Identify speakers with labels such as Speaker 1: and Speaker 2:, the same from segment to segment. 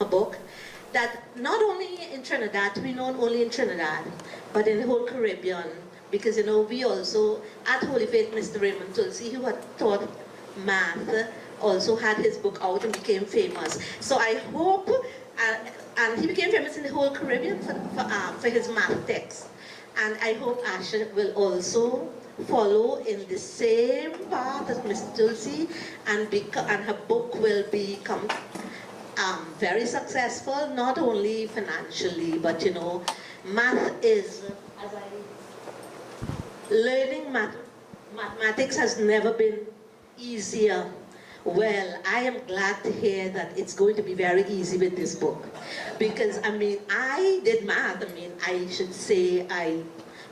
Speaker 1: book, that not only in Trinidad, we know only in Trinidad, but in the whole Caribbean, because we also, at Holy Faith, Mr. Raymond Tulsi, who had taught math, also had his book out and became famous. So I hope, and he became famous in the whole Caribbean for his math text. And I hope Asha will also follow in the same path as Mr. Tulsi, and her book will become very successful, not only financially, but math is, learning mathematics has never been easier. Well, I am glad to hear that it's going to be very easy with this book. Because, I did math. I should say I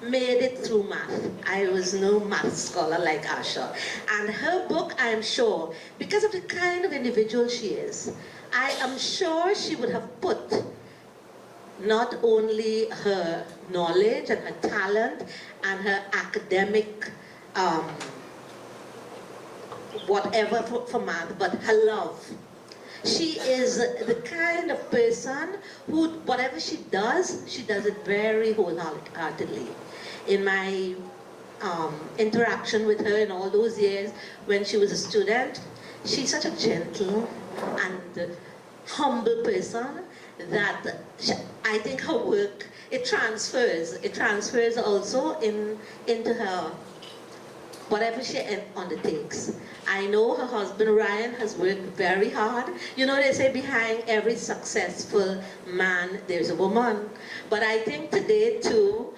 Speaker 1: made it through math. I was no math scholar like Asha. And her book, I am sure, because of the kind of individual she is, I am sure she would have put not only her knowledge and her talent and her academic whatever for math, but her love. She is the kind of person who, whatever she does it very wholeheartedly. In my interaction with her in all those years when she was a student, she's such a gentle and humble person that I think her work, it transfers also into her, whatever she undertakes. I know her husband Ryan has worked very hard. They say behind every successful man there's a woman. But I think today too,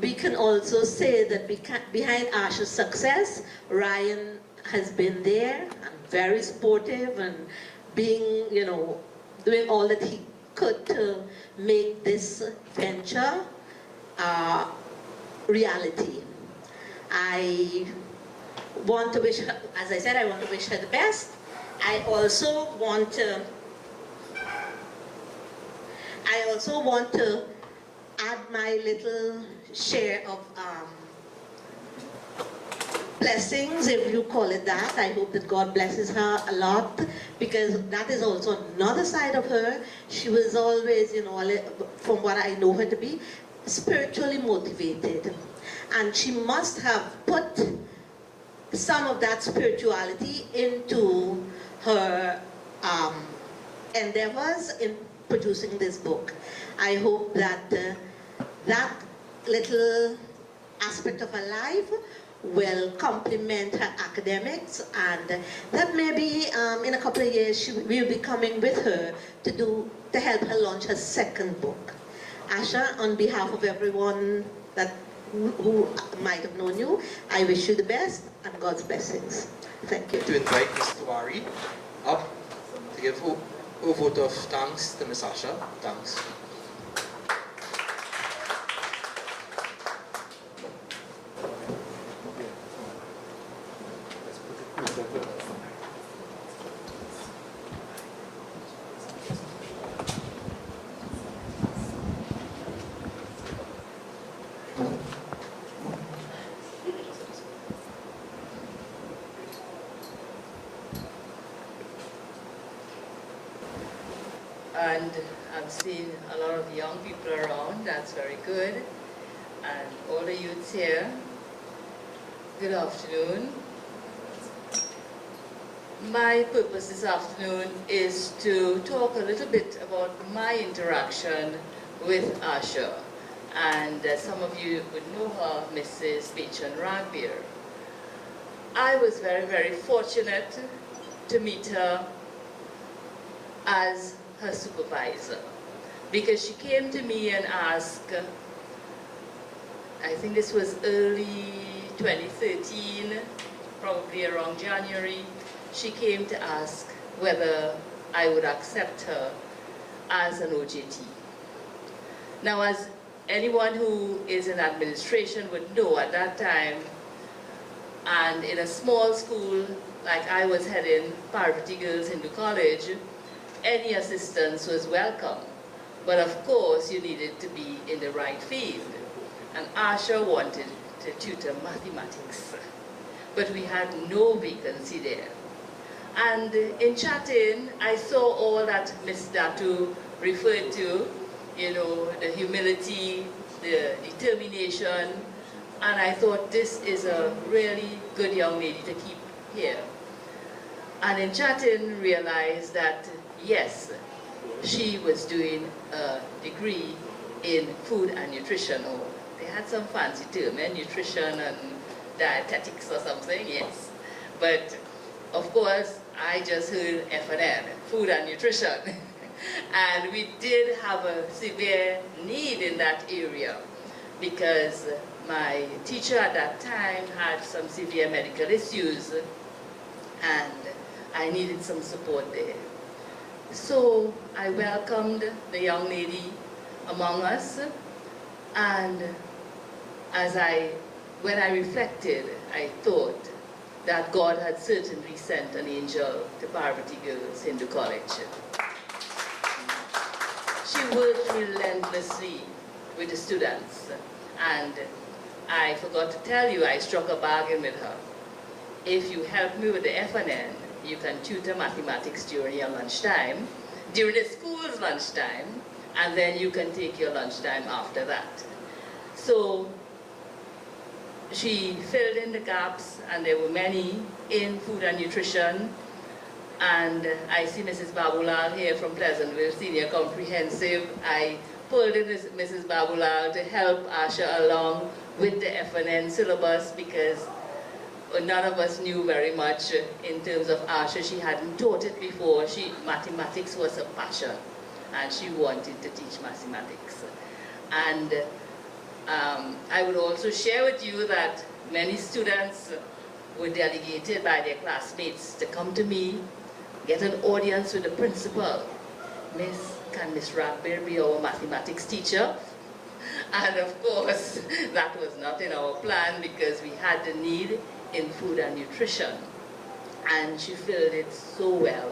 Speaker 1: we can also say that behind Asha's success, Ryan has been there and very supportive and being, doing all that he could to make this venture reality. I want to wish her, as I said, I want to wish her the best. I also want to add my little share of blessings, if you call it that. I hope that God blesses her a lot, because that is also another side of her. She was always, from what I know her to be, spiritually motivated. And she must have put some of that spirituality into her endeavors in producing this book. I hope that that little aspect of her life will complement her academics, and that maybe in a couple of years we'll be coming with her to help her launch her second book. Asha, on behalf of everyone who might have known you, I wish you the best and God's blessings. Thank you.
Speaker 2: To invite Ms. Tuwari up to give a vote of thanks to Ms. Asha. Thanks.
Speaker 3: And I've seen a lot of young people around, that's very good. And all the youths here, good afternoon. My purpose this afternoon is to talk a little bit about my interaction with Asha. And some of you would know her, Mrs. Bachan-Ragbir. I was very, very fortunate to meet her as her supervisor, because she came to me and asked, I think this was early 2013, probably around January, she came to ask whether I would accept her as an OJT. Now, as anyone who is in administration would know, at that time, and in a small school like I was heading, Parvati Girls Hindu College, any assistance was welcome. But of course, you needed to be in the right field. And Asha wanted to tutor mathematics, but we had no vacancy there. And in chatting, I saw all that Ms. Datu referred to, you know, the humility, the determination, and I thought this is a really good young lady to keep here. And in chatting, realized that yes, she was doing a degree in food and nutrition, or they had some fancy term, nutrition and dietetics or something, yes. But of course, I just heard F&N, food and nutrition. And we did have a severe need in that area because my teacher at that time had some severe medical issues and I needed some support there. So I welcomed the young lady among us, and when I reflected, I thought that God had certainly sent an angel to Parvati Girls Hindu College. She worked relentlessly with the students, and I forgot to tell you, I struck a bargain with her. If you help me with the F&N, you can tutor mathematics during your lunchtime, during the school's lunchtime, and then you can take your lunchtime after that. So she filled in the gaps, and there were many in food and nutrition. And I see Mrs. Babulal here from Pleasantville Senior Comprehensive. I pulled in Mrs. Babulal to help Asha along with the F&N syllabus because none of us knew very much in terms of Asha. She hadn't taught it before. Mathematics was a passion, and she wanted to teach mathematics. And I would also share with you that many students were delegated by their classmates to come to me, get an audience with the principal. Can Miss Ragbir be our mathematics teacher? And of course, that was not in our plan because we had the need in food and nutrition. And she filled it so well.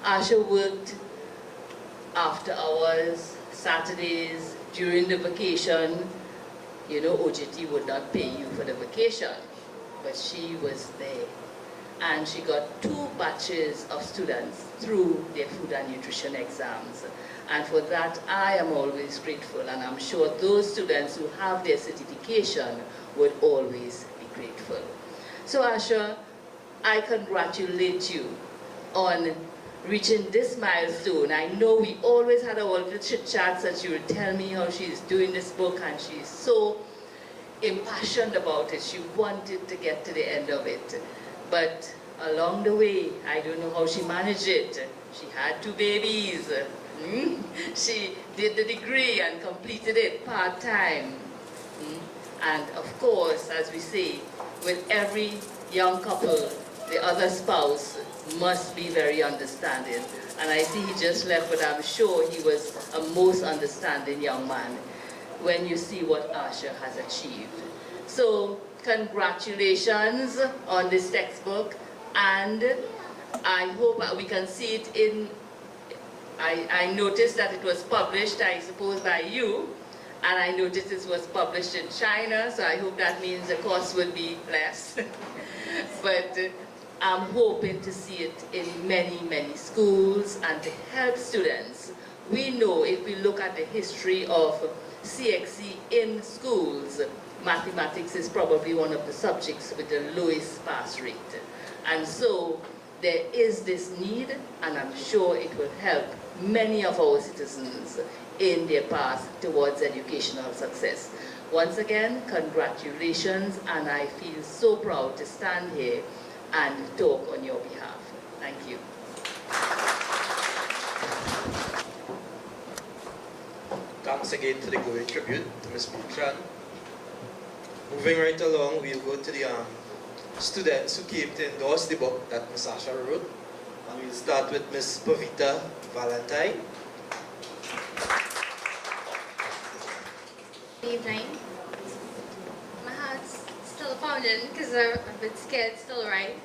Speaker 3: Asha worked after hours, Saturdays, during the vacation. You know, OJT would not pay you for the vacation, but she was there. And she got 2 batches of students through their food and nutrition exams. And for that, I am always grateful, and I'm sure those students who have their certification would always be grateful. So Asha, I congratulate you on reaching this milestone. I know we always had our little chit-chats that you would tell me how she's doing this book, and she's so impassioned about it. She wanted to get to the end of it. But along the way, I don't know how she managed it. She had 2 babies. She did the degree and completed it part-time. And of course, as we say, with every young couple, the other spouse must be very understanding. And I see he just left, but I'm sure he was a most understanding young man when you see what Asha has achieved. So congratulations on this textbook, and I hope we can see it in, I noticed that it was published, I suppose, by you, and I noticed it was published in China, so I hope that means the cost will be less. But I'm hoping to see it in many, many schools and to help students. We know if we look at the history of CSEC in schools, mathematics is probably one of the subjects with the lowest pass rate. And so there is this need, and I'm sure it will help many of our citizens in their path towards educational success. Once again, congratulations, and I feel so proud to stand here and talk on your behalf. Thank you.
Speaker 2: Thanks again for the glowing tribute to Ms. Bachan. Moving right along, we'll go to the students who came to endorse the book that Ms. Asha wrote. And we'll start with Ms. Pavita Valentine.
Speaker 4: Good evening. My heart's still pounding because I'm a bit scared still, right?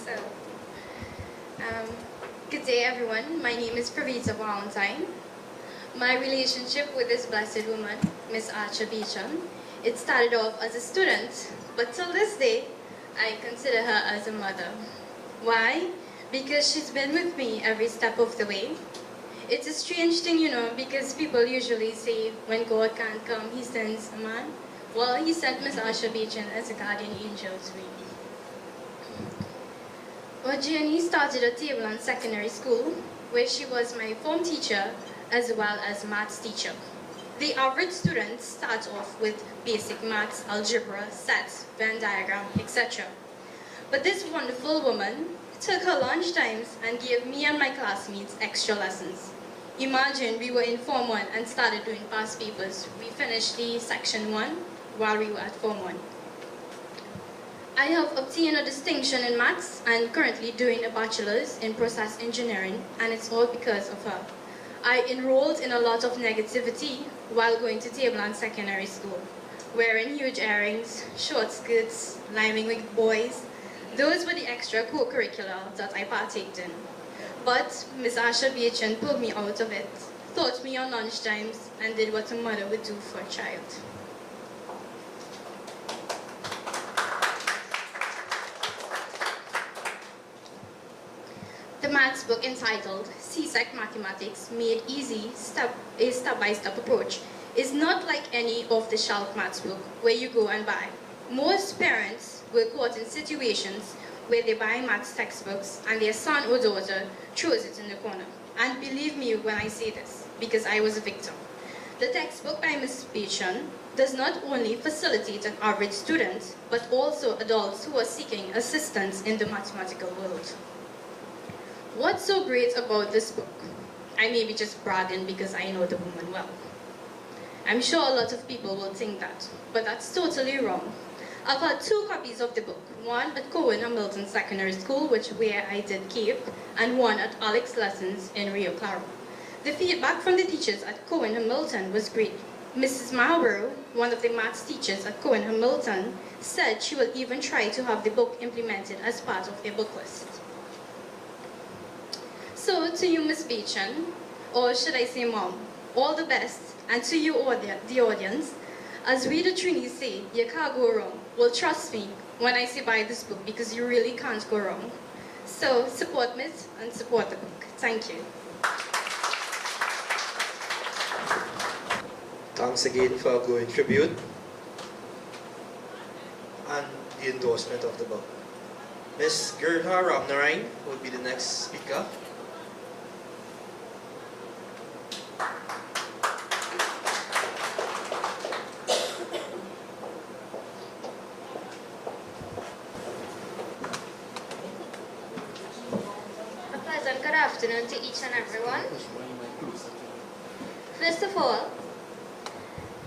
Speaker 4: So, good day everyone. My name is Pavita Valentine. My relationship with this blessed woman, Miss Asha Bachan, it started off as a student, but till this day, I consider her as a mother. Why? Because she's been with me every step of the way. It's a strange thing, because people usually say when God can't come, he sends a man. Well, he sent Miss Asha Bachan as a guardian angel to me. Well, Jenny started at Tableland Secondary School, where she was my form teacher as well as maths teacher. The average student starts off with basic maths, algebra, sets, Venn diagram, etc. But this wonderful woman took her lunch times and gave me and my classmates extra lessons. Imagine we were in Form 1 and started doing past papers. We finished the Section 1 while we were at Form 1. I have obtained a distinction in maths and currently doing a bachelor's in process engineering, and it's all because of her. I enrolled in a lot of negativity while going to Tableland Secondary School, wearing huge earrings, short skirts, liming with boys. Those were the extra co-curricular that I partaked in. But Miss Asha Bachan pulled me out of it, taught me on lunch times, and did what a mother would do for a child. The maths book entitled CSEC Mathematics Made Easy, a step-by-step approach, is not like any off-the-shelf maths book where you go and buy. Most parents were caught in situations where they buy maths textbooks and their son or daughter throws it in the corner. And believe me when I say this, because I was a victim. The textbook by Ms. Bachan does not only facilitate an average student, but also adults who are seeking assistance in the mathematical world. What's so great about this book? I may be just bragging because I know the woman well. I'm sure a lot of people will think that, but that's totally wrong. I've had 2 copies of the book, one at Cohen Hamilton Secondary School, where I did CAPE, and one at Alex Lessons in Rio Claro. The feedback from the teachers at Cohen Hamilton was great. Mrs. Marlborough, one of the maths teachers at Cohen Hamilton, said she will even try to have the book implemented as part of their book list. So to you, Ms. Bachan, or should I say Mom, all the best, and to you, the audience, as we the Trinis say, you can't go wrong. Well, trust me when I say buy this book, because you really can't go wrong. So support me and support the book. Thank you.
Speaker 2: Thanks again for a glowing tribute and the endorsement of the book. Ms. Gerha Ramnarine will be the next speaker.
Speaker 5: Good afternoon to each and everyone. First of all,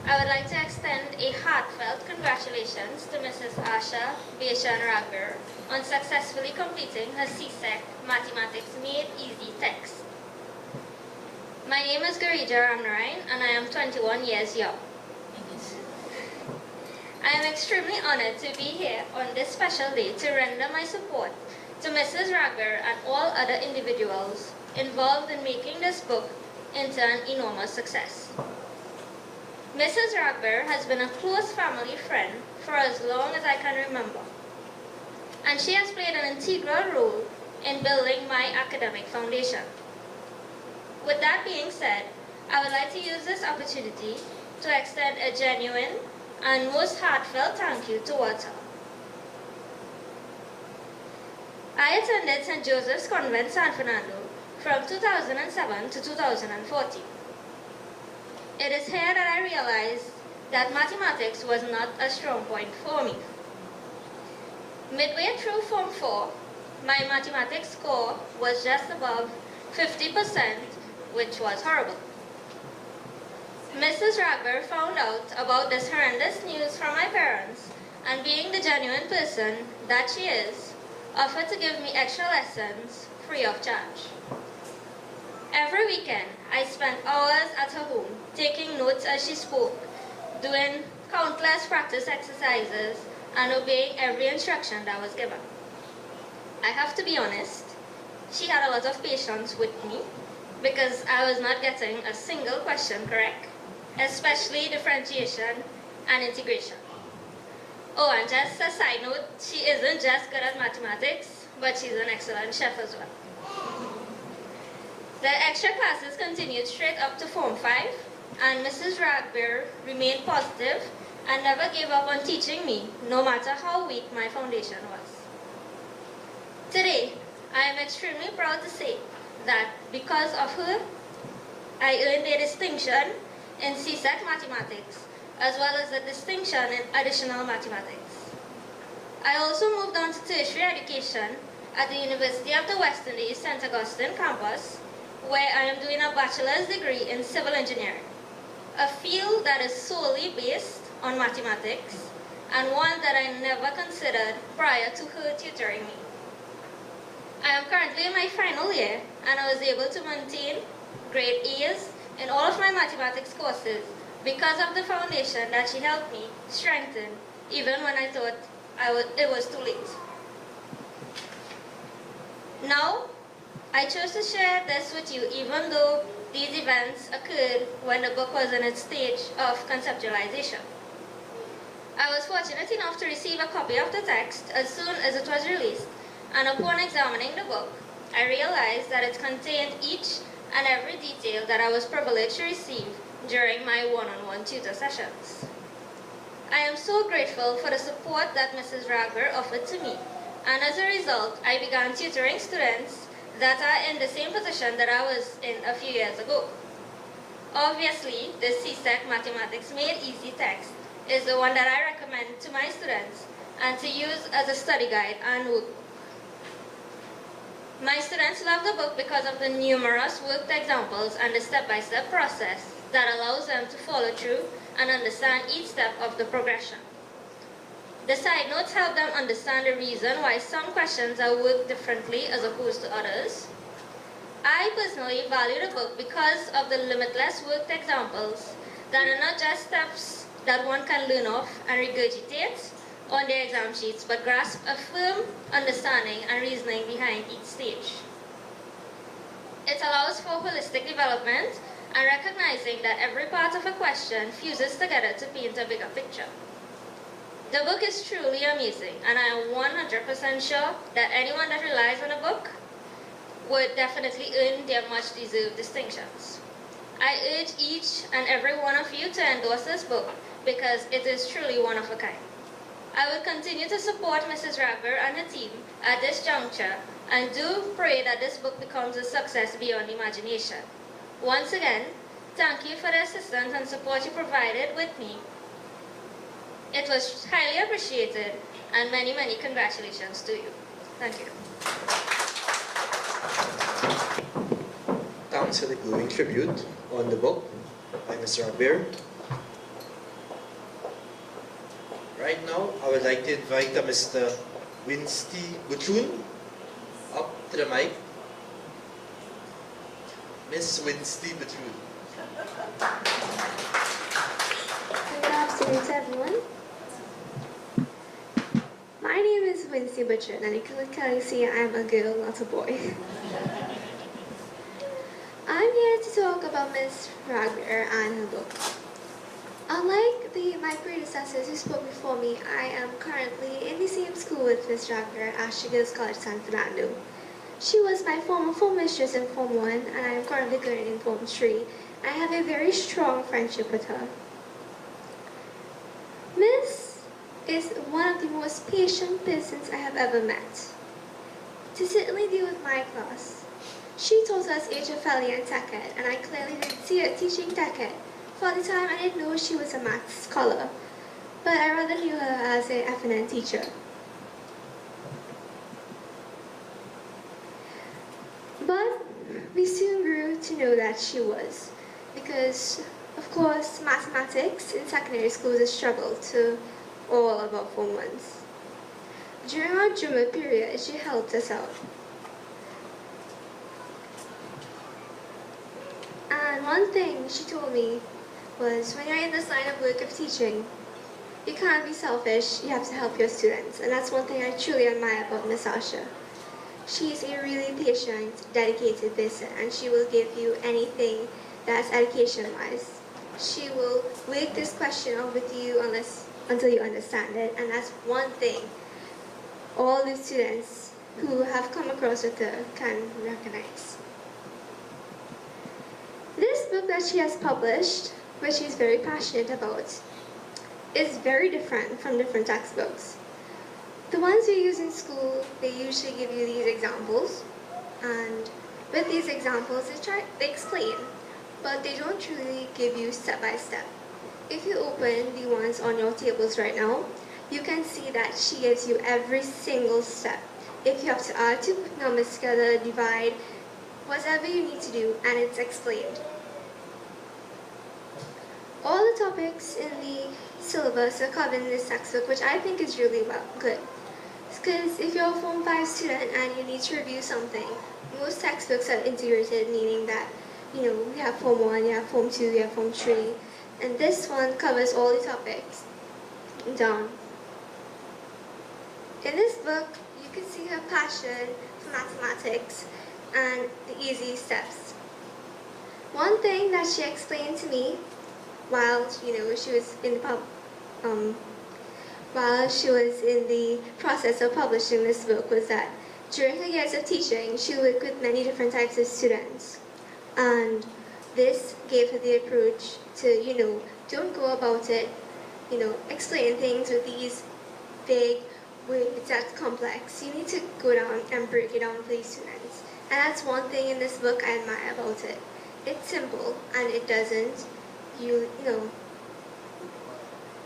Speaker 5: I would like to extend a heartfelt congratulations to Mrs. Asha Bachan-Ragbir on successfully completing her CSEC Mathematics Made Easy text. My name is Garija Ramnarine and I am 21 years young. I am extremely honored to be here on this special day to render my support to Mrs. Ragbir and all other individuals involved in making this book into an enormous success. Mrs. Ragbir has been a close family friend for as long as I can remember, and she has played an integral role in building my academic foundation. With that being said, I would like to use this opportunity to extend a genuine and most heartfelt thank you towards her. I attended St. Joseph's Convent, San Fernando from 2007 to 2014. It is here that I realized that mathematics was not a strong point for me. Midway through Form 4, my mathematics score was just above 50%, which was horrible. Mrs. Ragbir found out about this horrendous news from my parents, and being the genuine person that she is, offered to give me extra lessons free of charge. Every weekend, I spent hours at her home, taking notes as she spoke, doing countless practice exercises, and obeying every instruction that was given. I have to be honest, she had a lot of patience with me because I was not getting a single question correct, especially differentiation and integration. Oh, and just a side note, she isn't just good at mathematics, but she's an excellent chef as well. The extra classes continued straight up to Form 5, and Mrs. Ragbir remained positive and never gave up on teaching me, no matter how weak my foundation was. Today, I am extremely proud to say that because of her, I earned a distinction in CSEC mathematics, as well as a distinction in additional mathematics. I also moved on to tertiary education at the University of the West Indies St. Augustine campus, where I am doing a bachelor's degree in civil engineering, a field that is solely based on mathematics, and one that I never considered prior to her tutoring me. I am currently in my final year, and I was able to maintain grade A's in all of my mathematics courses because of the foundation that she helped me strengthen, even when I thought it was too late. Now, I chose to share this with you even though these events occurred when the book was in its stage of conceptualization. I was fortunate enough to receive a copy of the text as soon as it was released, and upon examining the book, I realized that it contained each and every detail that I was privileged to receive during my one-on-one tutor sessions. I am so grateful for the support that Mrs. Ragbir offered to me, and as a result, I began tutoring students that are in the same position that I was in a few years ago. Obviously, the CSEC Mathematics Made Easy text is the one that I recommend to my students and to use as a study guide and workbook. My students love the book because of the numerous worked examples and the step-by-step process that allows them to follow through and understand each step of the progression. The side notes help them understand the reason why some questions are worked differently as opposed to others. I personally value the book because of the limitless worked examples that are not just steps that one can learn off and regurgitate on their exam sheets, but grasp a firm understanding and reasoning behind each stage. It allows for holistic development and recognizing that every part of a question fuses together to paint a bigger picture. The book is truly amazing, and I am 100% sure that anyone that relies on a book would definitely earn their much-deserved distinctions. I urge each and every one of you to endorse this book because it is truly one of a kind. I will continue to support Mrs. Ragbir and her team at this juncture and do pray that this book becomes a success beyond imagination. Once again, thank you for the assistance and support you provided with me. It was highly appreciated, and many, many congratulations to you. Thank you.
Speaker 2: Thanks for the glowing tribute on the book by Mr. Ragbir. Right now, I would like to invite Mr. Winsty Butchun up to the mic. Miss Winsty Butchun.
Speaker 6: Good afternoon to everyone. My name is Winsty Butchun, and you can clearly see I am a girl, not a boy. I'm here to talk about Miss Ragbir and her book. Unlike my predecessors who spoke before me, I am currently in the same school with Miss Ragbir, Asha Girls College, San Fernando. She was my former form mistress in Form 1, and I am currently going in Form 3. I have a very strong friendship with her. Miss is one of the most patient persons I have ever met. To certainly deal with my class, she taught us HFLE and Tech Ed, and I clearly didn't see her teaching Tech Ed. For the time, I didn't know she was a math scholar, but I rather knew her as a FNN teacher. But we soon grew to know that she was, because, of course, mathematics in secondary school is a struggle to all of our Form 1s. During our Juma period, she helped us out. And one thing she told me was, when you're in this line of work of teaching, you can't be selfish, you have to help your students. And that's one thing I truly admire about Miss Asha. She's a really patient, dedicated person, and she will give you anything that's education-wise. She will work this question out with you until you understand it, and that's one thing all the students who have come across with her can recognize. This book that she has published, which she's very passionate about, is very different from different textbooks. The ones we use in school, they usually give you these examples, and with these examples, they explain, but they don't truly give you step by step. If you open the ones on your tables right now, you can see that she gives you every single step. If you have to add two numbers together, divide, whatever you need to do, and it's explained. All the topics in the syllabus are covered in this textbook, which I think is really good. Because if you're a Form 5 student and you need to review something, most textbooks are integrated, meaning that, we have Form 1, you have Form 2, you have Form 3, and this one covers all the topics down. In this book, you can see her passion for mathematics and the easy steps. One thing that she explained to me while she was in the process of publishing this book was that during her years of teaching, she worked with many different types of students, and this gave her the approach to don't go about it, explain things with these big words that's complex. You need to go down and break it down for these students, and that's one thing in this book I admire about it. It's simple and it doesn't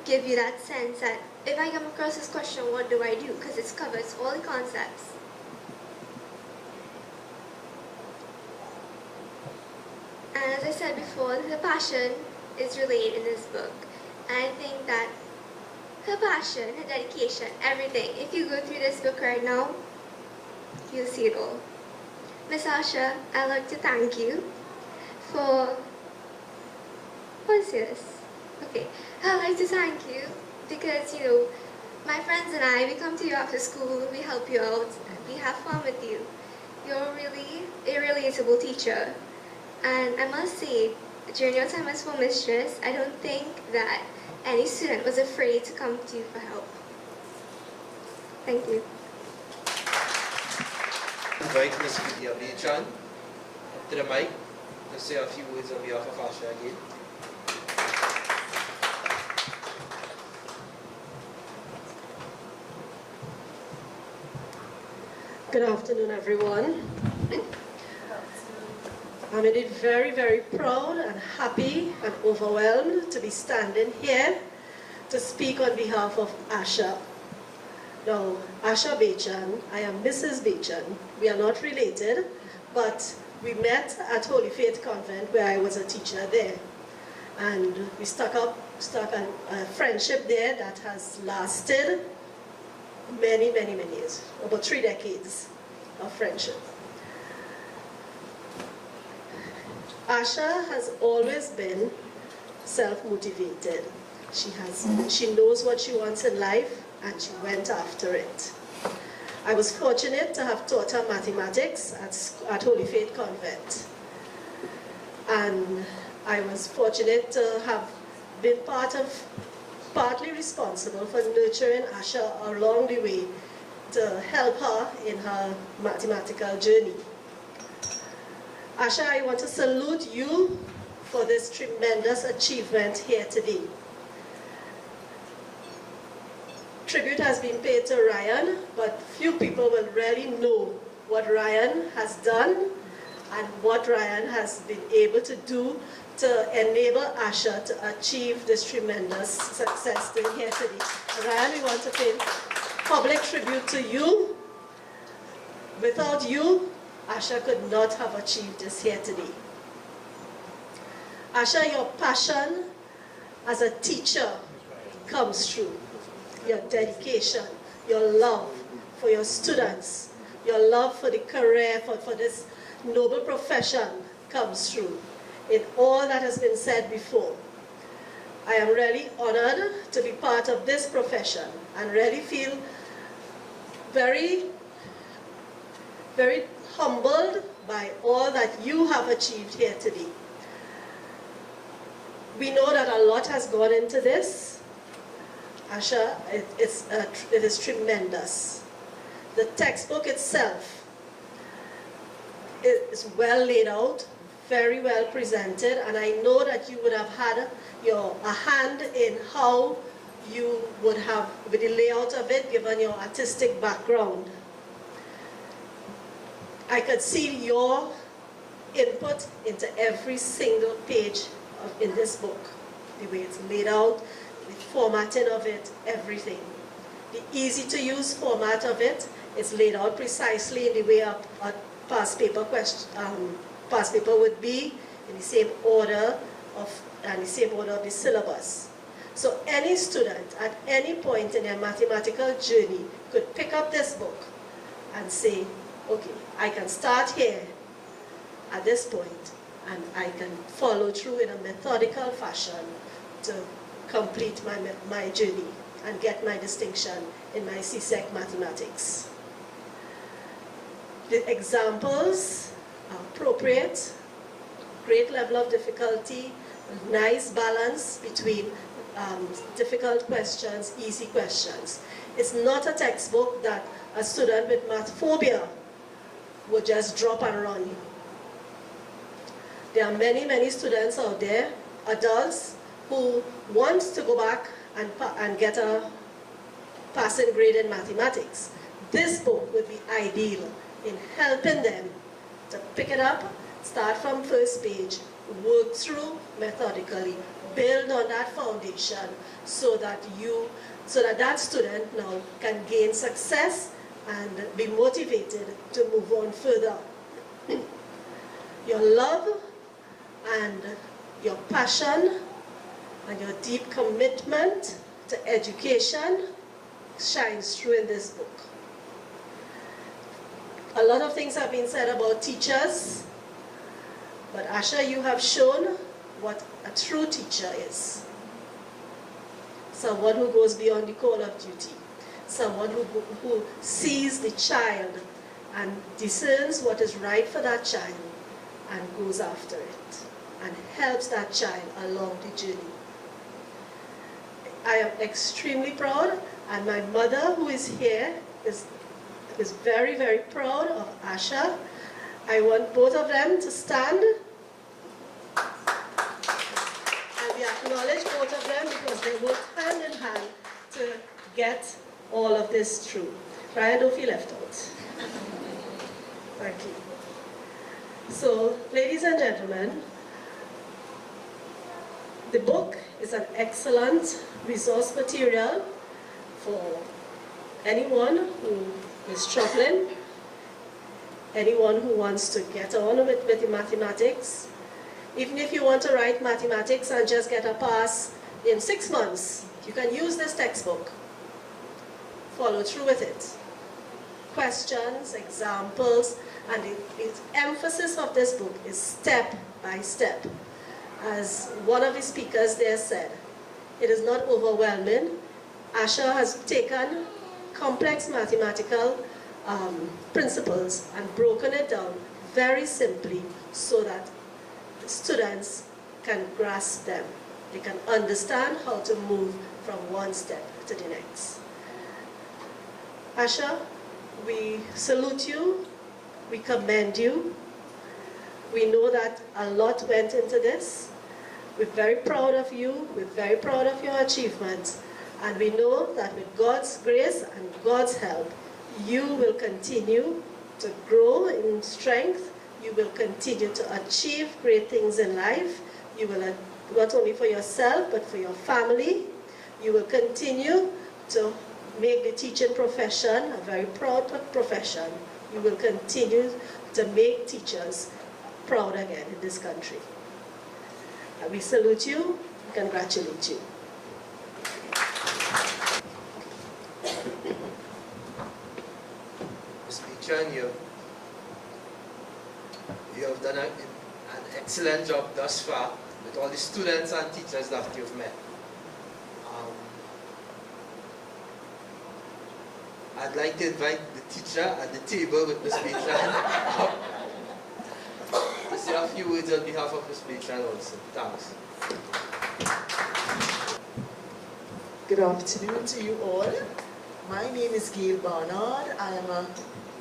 Speaker 6: give you that sense that if I come across this question, what do I do? Because it covers all the concepts. And as I said before, the passion is relayed in this book. And I think that her passion, her dedication, everything, if you go through this book right now, you'll see it all. Miss Asha, I'd like to thank you for... What's this? Okay, I'd like to thank you because, my friends and I, we come to you after school, we help you out, we have fun with you. You're really a relatable teacher. And I must say, during your time as Form Mistress, I don't think that any student was afraid to come to you for help. Thank you.
Speaker 2: Invite Ms. Asha Bachan up to the mic to say a few words on behalf of Asha again.
Speaker 7: Good afternoon, everyone. I'm indeed very, very proud and happy and overwhelmed to be standing here to speak on behalf of Asha. Now, Asha Bachan, I am Mrs. Bachan. We are not related, but we met at Holy Faith Convent where I was a teacher there. And we struck a friendship there that has lasted many, many, many years, about 3 decades of friendship. Asha has always been self-motivated. She knows what she wants in life and she went after it. I was fortunate to have taught her mathematics at Holy Faith Convent. And I was fortunate to have been partly responsible for nurturing Asha along the way to help her in her mathematical journey. Asha, I want to salute you for this tremendous achievement here today. Tribute has been paid to Ryan, but few people will really know what Ryan has done and what Ryan has been able to do to enable Asha to achieve this tremendous success here today. Ryan, we want to pay public tribute to you. Without you, Asha could not have achieved this here today. Asha, your passion as a teacher comes through. Your dedication, your love for your students, your love for the career, for this noble profession comes through in all that has been said before. I am really honored to be part of this profession and really feel very, very humbled by all that you have achieved here today. We know that a lot has gone into this. Asha, it is tremendous. The textbook itself is well laid out, very well presented, and I know that you would have had a hand in how you would have, with the layout of it, given your artistic background. I could see your input into every single page in this book. The way it's laid out, the formatting of it, everything. The easy to use format of it is laid out precisely in the way a past paper would be, in the same order of the syllabus. So any student at any point in their mathematical journey could pick up this book and say, okay, I can start here at this point, and I can follow through in a methodical fashion to complete my journey and get my distinction in my CSEC mathematics. The examples are appropriate, great level of difficulty, a nice balance between difficult questions, easy questions. It's not a textbook that a student with math phobia would just drop and run. There are many, many students out there, adults, who want to go back and get a passing grade in mathematics. This book would be ideal in helping them to pick it up, start from first page, work through methodically, build on that foundation so that that student now can gain success and be motivated to move on further. Your love and your passion and your deep commitment to education shines through in this book. A lot of things have been said about teachers, but Asha, you have shown what a true teacher is. Someone who goes beyond the call of duty. Someone who sees the child and discerns what is right for that child and goes after it and helps that child along the journey. I am extremely proud, and my mother, who is here, is very, very proud of Asha. I want both of them to stand. And we acknowledge both of them because they worked hand in hand to get all of this through. Ryan, don't feel left out. Thank you. So, ladies and gentlemen, the book is an excellent resource material for anyone who is struggling, anyone who wants to get on with the mathematics. Even if you want to write mathematics and just get a pass in 6 months, you can use this textbook. Follow through with it. Questions, examples, and the emphasis of this book is step by step. As one of the speakers there said, it is not overwhelming. Asha has taken complex mathematical principles and broken it down very simply so that the students can grasp them. They can understand how to move from one step to the next. Asha, we salute you, we commend you. We know that a lot went into this. We're very proud of you, we're very proud of your achievements, and we know that with God's grace and God's help, you will continue to grow in strength, you will continue to achieve great things in life, you will, not only for yourself, but for your family, you will continue to make the teaching profession a very proud profession. You will continue to make teachers proud again in this country. We salute you, congratulate you.
Speaker 2: Ms. Bachan, you have done an excellent job thus far with all the students and teachers that you've met. I'd like to invite the teacher at the table with Ms. Bachan to say a few words on behalf of Ms. Bachan also. Thanks.
Speaker 8: Good afternoon to you all. My name is Gail Barnard. I am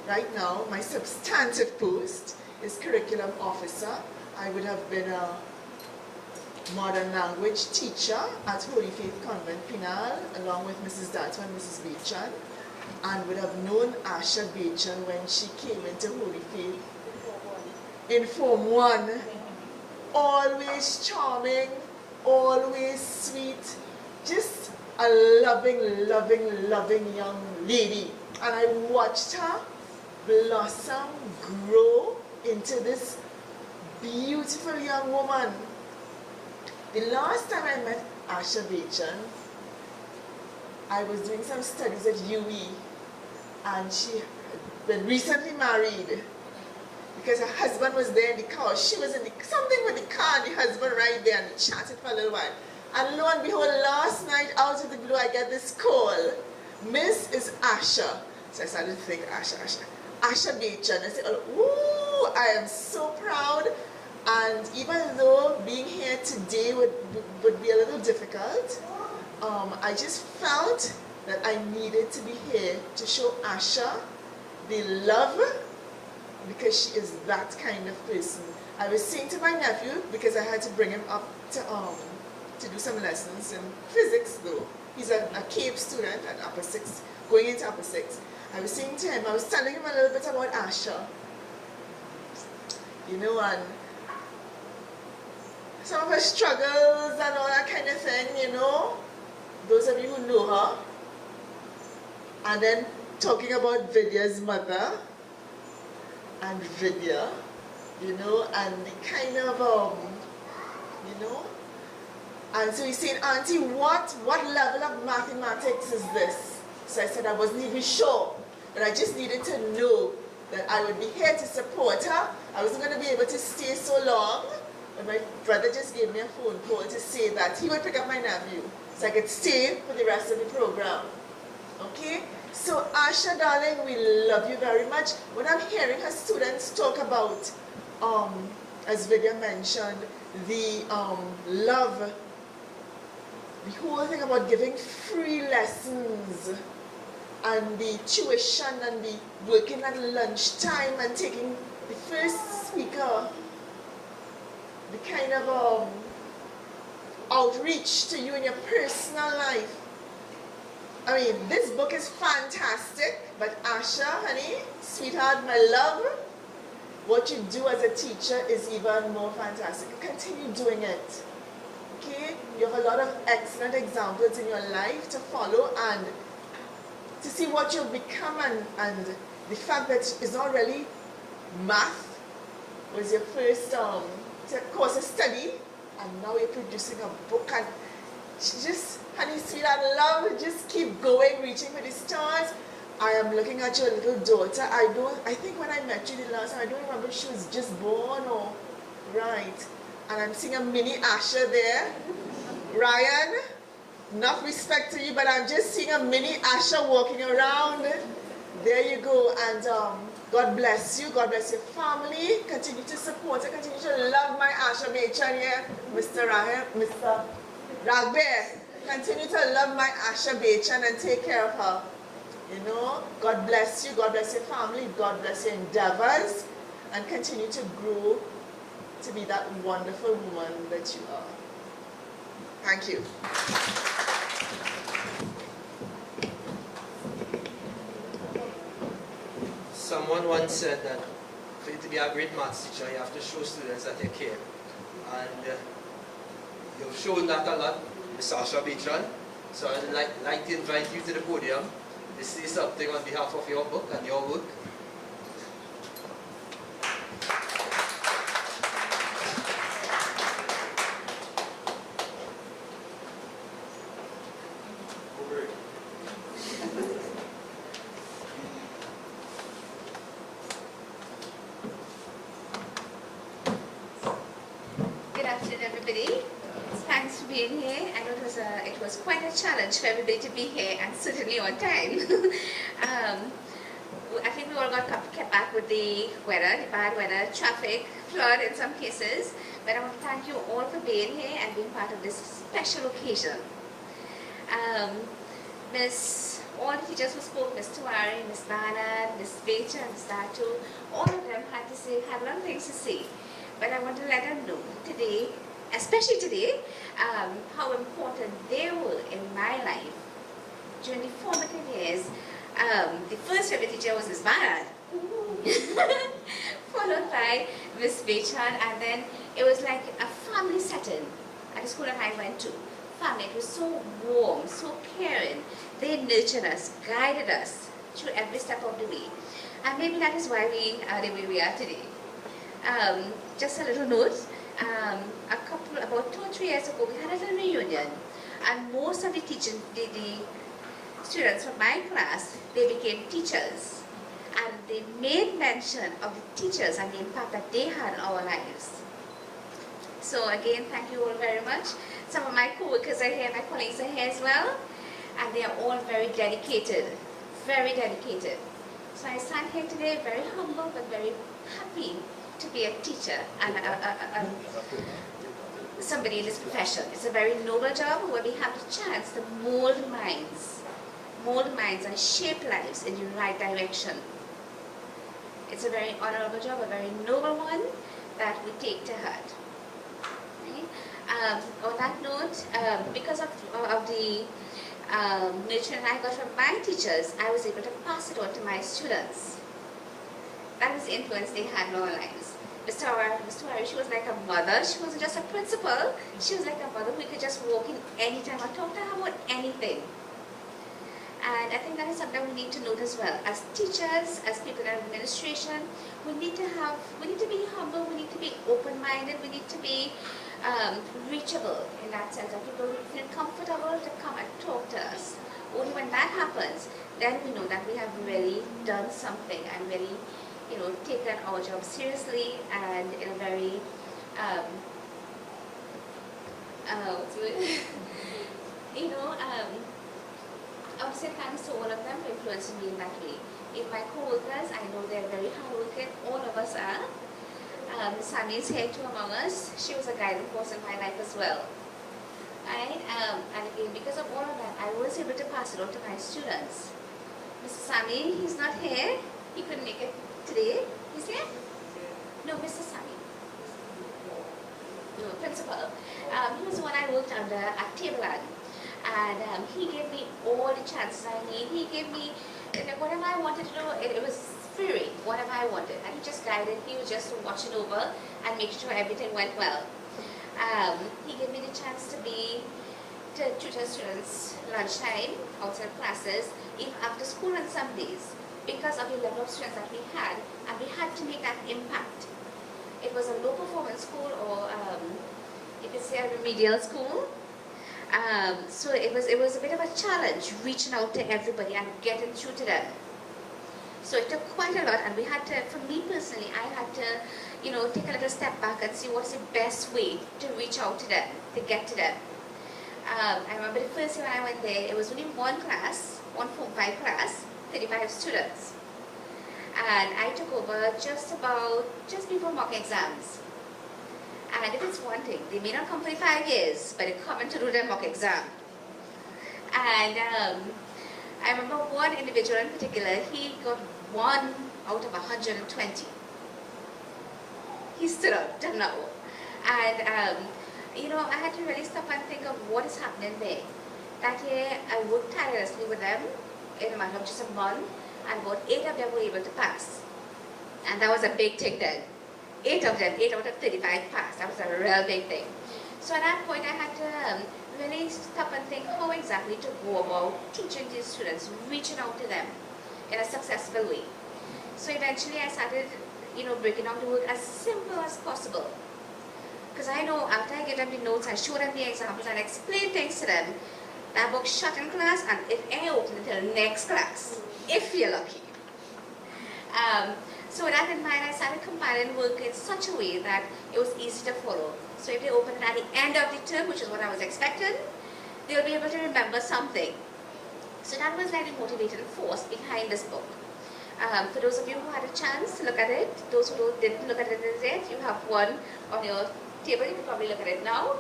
Speaker 8: right now, my substantive post is curriculum officer. I would have been a modern language teacher at Holy Faith Convent Pinal, along with Mrs. Dato and Mrs. Bachan, and would have known Asha Bachan when she came into Holy Faith in Form 1. Always charming, always sweet, just a loving, loving, loving young lady. And I watched her blossom, grow into this beautiful young woman. The last time I met Asha Bachan, I was doing some studies at UE, and she had been recently married because her husband was there in the car. She was in something with the car and the husband right there, and we chatted for a little while. And lo and behold, last night out of the blue, I get this call. Miss is Asha. So I started to think, Asha Bachan. I said, ooh, I am so proud. And even though being here today would be a little difficult, I just felt that I needed to be here to show Asha the love, because she is that kind of person. I was saying to my nephew, because I had to bring him up to do some lessons in physics though. He's a CAPE student at upper 6, going into upper 6. I was saying to him, I was telling him a little bit about Asha. You know, and some of her struggles and all that kind of thing, you know. Those of you who know her. And then talking about Vidya's mother and Vidya, you know, and the kind of, you know. And so he's saying, Auntie, what level of mathematics is this? So I said I wasn't even sure, but I just needed to know that I would be here to support her. I wasn't going to be able to stay so long, but my brother just gave me a phone call to say that he would pick up my nephew, so I could stay for the rest of the program. Okay? So Asha, darling, we love you very much. When I'm hearing her students talk about, as Vidya mentioned, the love, the whole thing about giving free lessons, and the tuition, and the working at lunchtime, and taking the first speaker, the kind of outreach to you in your personal life. I mean, this book is fantastic, but Asha, honey, sweetheart, my love, what you do as a teacher is even more fantastic. Continue doing it. Okay? You have a lot of excellent examples in your life to follow, and to see what you've become, and the fact that it's not really math was your first course of study, and now you're producing a book, and just, honey, sweetheart, love, just keep going, reaching for the stars. I am looking at your little daughter. I think when I met you the last time, I don't remember if she was just born or, right. And I'm seeing a mini Asha there. Ryan, enough respect to you, but I'm just seeing a mini Asha walking around. There you go. And God bless you. God bless your family. Continue to support her. Continue to love my Asha Bachan here. Mr. Ragbir. Continue to love my Asha Bachan and take care of her. You know, God bless you. God bless your family. God bless your endeavors. And continue to grow to be that wonderful woman that you are. Thank you.
Speaker 2: Someone once said that for you to be a great maths teacher, you have to show students that you care. And you've shown that a lot, Ms. Asha Bachan. So I'd like to invite you to the podium to say something on behalf of your book and your work.
Speaker 9: Good afternoon, everybody. Thanks for being here. I know it was quite a challenge for everybody to be here, and certainly on time. I think we all got kept back with the weather, the bad weather, traffic, flood in some cases. But I want to thank you all for being here and being part of this special occasion. Ms. all the teachers who spoke, Miss Tuari, Miss Bana, Miss Bacha, Miss Datu, all of them had a lot of things to say. But I want to let them know today, especially today, how important they were in my life. During the formative years, the first favorite teacher was Miss Bana, followed by Miss Bachan, and then it was like a family setting at the school that I went to. Family, it was so warm, so caring. They nurtured us, guided us through every step of the way. And maybe that is why we are the way we are today. Just a little note, about 2 or 3 years ago, we had a little reunion. And most of the the students from my class, they became teachers. And they made mention of the teachers and the impact that they had on our lives. So again, thank you all very much. Some of my co-workers are here, my colleagues are here as well. And they are all very dedicated, very dedicated. So I stand here today very humble but very happy to be a teacher and somebody in this profession. It's a very noble job where we have the chance to mold minds and shape lives in the right direction. It's a very honorable job, a very noble one that we take to heart. On that note, because of the nurturing I got from my teachers, I was able to pass it on to my students. That was the influence they had in our lives. Ms. Tawari, she was like a mother. She wasn't just a principal. She was like a mother who could just walk in anytime and talk to her about anything. And I think that is something we need to note as well. As teachers, as people in administration, we need to be humble, we need to be open-minded, we need to be reachable in that sense, that people feel comfortable to come and talk to us. Only when that happens, then we know that we have really done something and really, taken our job seriously and in a very, I would say thanks to all of them for influencing me in that way. In my co-workers, I know they're very hardworking, all of us are. Sammy is here too among us. She was a guiding force in my life as well. Right? And again, because of all of that, I was able to pass it on to my students. Mr. Sammy, he's not here. He couldn't make it today. He's here? No, Mr. Sammy. No, principal. He was the one I worked under at Tableland. And he gave me all the chances I need. He gave me whatever I wanted to do. It was free, whatever I wanted. And he just guided. He was just watching over and making sure everything went well. He gave me the chance to tutor students lunchtime, outside classes, even after school on some days, because of the level of students that we had, and we had to make that impact. It was a low performance school, or you could say a remedial school. So it was a bit of a challenge reaching out to everybody and getting through to them. So it took quite a lot, and we had to, for me personally, I had to, take a little step back and see what's the best way to reach out to them, to get to them. I remember the first year when I went there, it was only one class, one Form 5 class, 35 students. And I took over just before mock exams. And if it's one thing, they may not come for 5 years, but they're coming to do their mock exam. And I remember one individual in particular, he got 1 out of 120. He stood up, done now. And, I had to really stop and think of what is happening there. That year, I worked tirelessly with them in a matter of just a month, and about 8 of them were able to pass. And that was a big thing then. 8 of them, 8 out of 35 passed. That was a real big thing. So at that point, I had to really stop and think how exactly to go about teaching these students, reaching out to them in a successful way. So eventually, I started, breaking down the work as simple as possible. Because I know after I give them the notes, I show them the examples and explain things to them, that book shut in class and it ain't open until next class, if you're lucky. So with that in mind, I started compiling work in such a way that it was easy to follow. So if they open it at the end of the term, which is what I was expecting, they'll be able to remember something. So that was like the motivating force behind this book. For those of you who had a chance to look at it, those who didn't look at it as yet, you have one on your table. You can probably look at it now.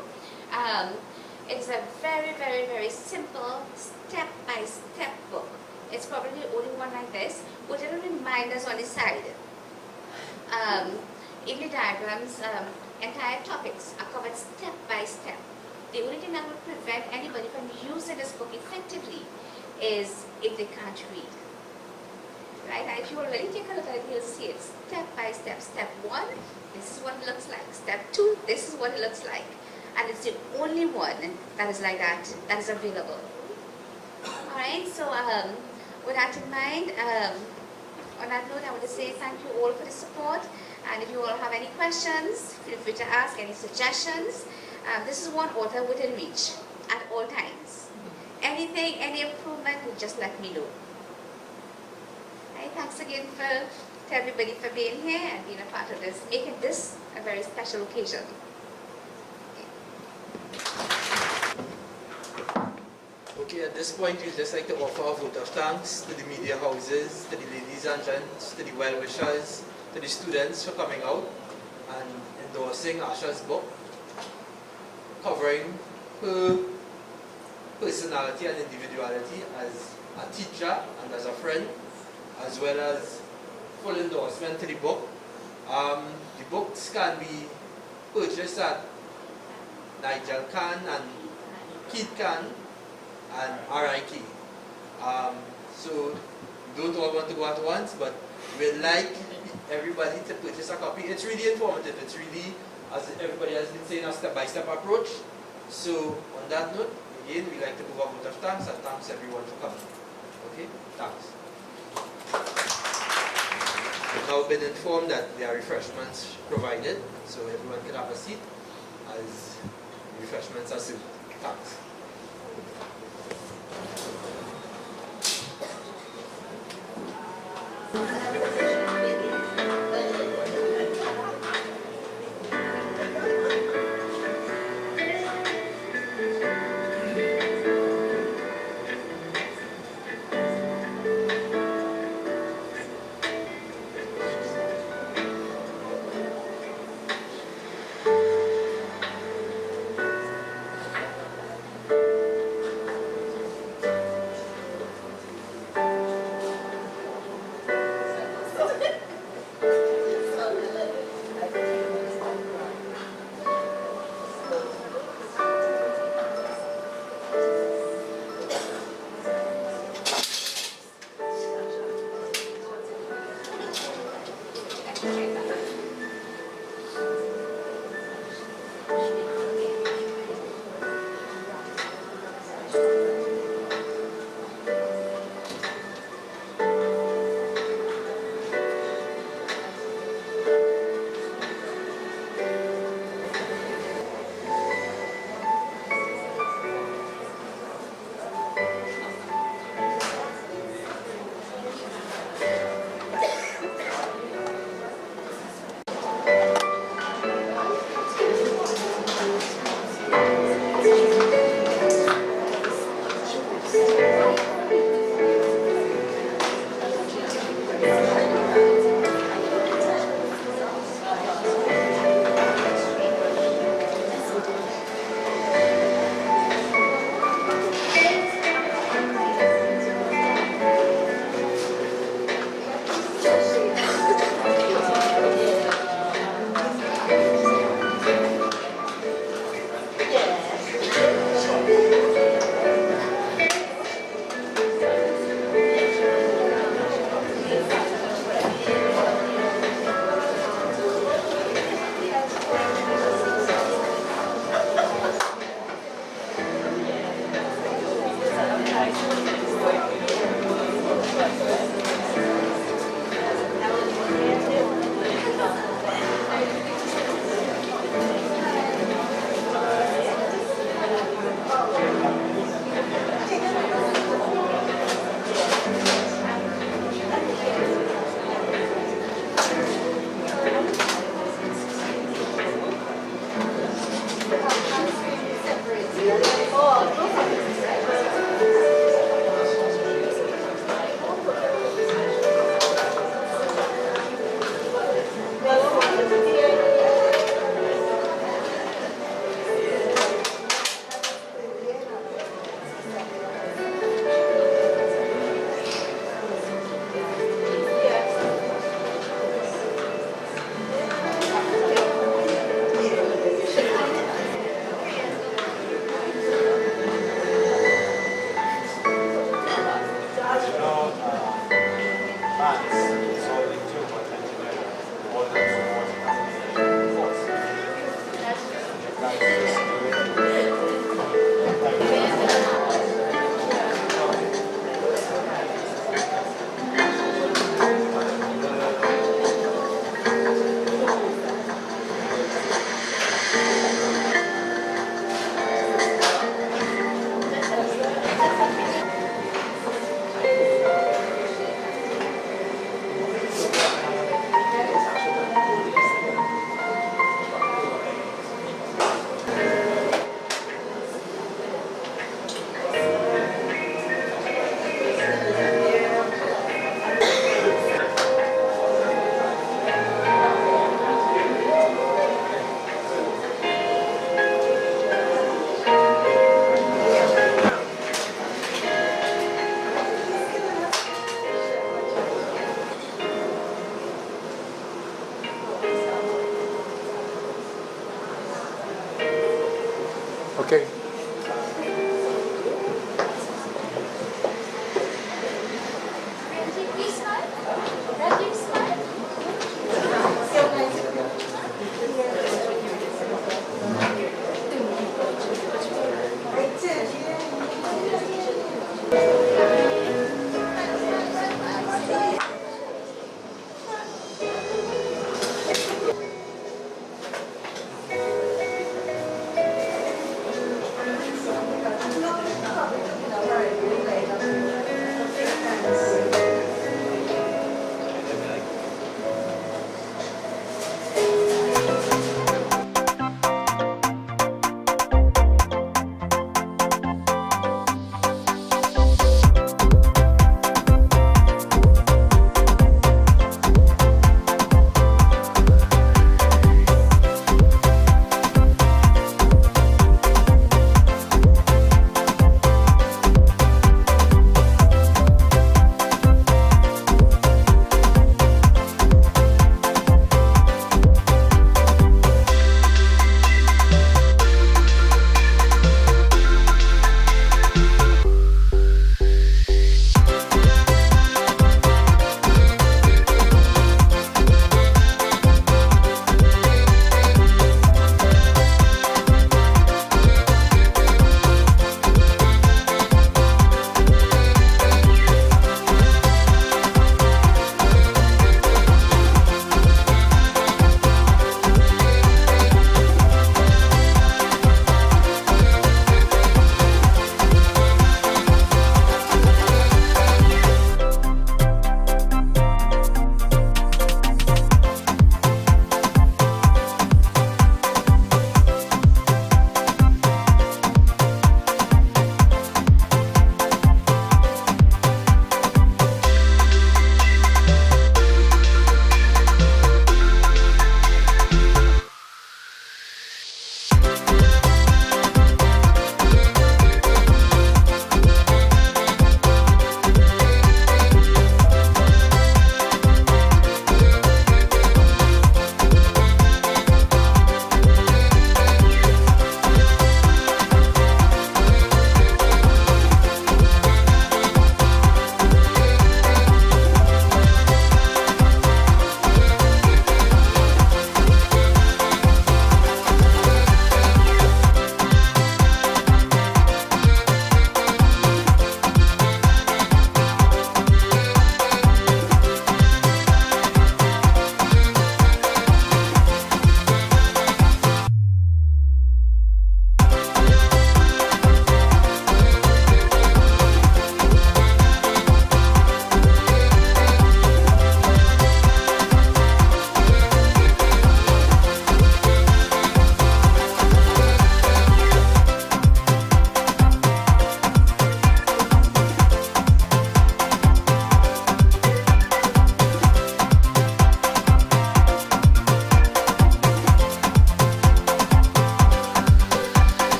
Speaker 9: It's a very, very, very simple step-by-step book It's probably the only one like this, with little reminders on the side. In the diagrams, entire topics are covered step by step. The only thing that would prevent anybody from using this book effectively is if they can't read. Right? And if you already take a look at it, you'll see it step by step. Step 1, this is what it looks like. Step 2, this is what it looks like. And it's the only one that is like that is available. Alright, so with that in mind, on that note, I want to say thank you all for the support. And if you all have any questions, feel free to ask, any suggestions. This is one author within reach at all times. Anything, any improvement, just let me know. Right, thanks again to everybody for being here and being a part of this, making this a very special occasion.
Speaker 2: Okay, at this point, we'd just like to offer a vote of thanks to the media houses, to the ladies and gents, to the well-wishers, to the students for coming out and endorsing Asha's book, covering her personality and individuality as a teacher and as a friend, as well as full endorsement to the book. The books can be purchased at Nigel Khan and Keith Khan and RIK. So we don't all want to go at once, but we'd like everybody to purchase a copy. It's really informative. It's really, as everybody has been saying, a step-by-step approach. So on that note, again, we'd like to move a vote of thanks and thanks everyone for coming. Okay, thanks. I've now been informed that there are refreshments provided, so everyone can have a seat as refreshments are served. Thanks.
Speaker 10: Okay.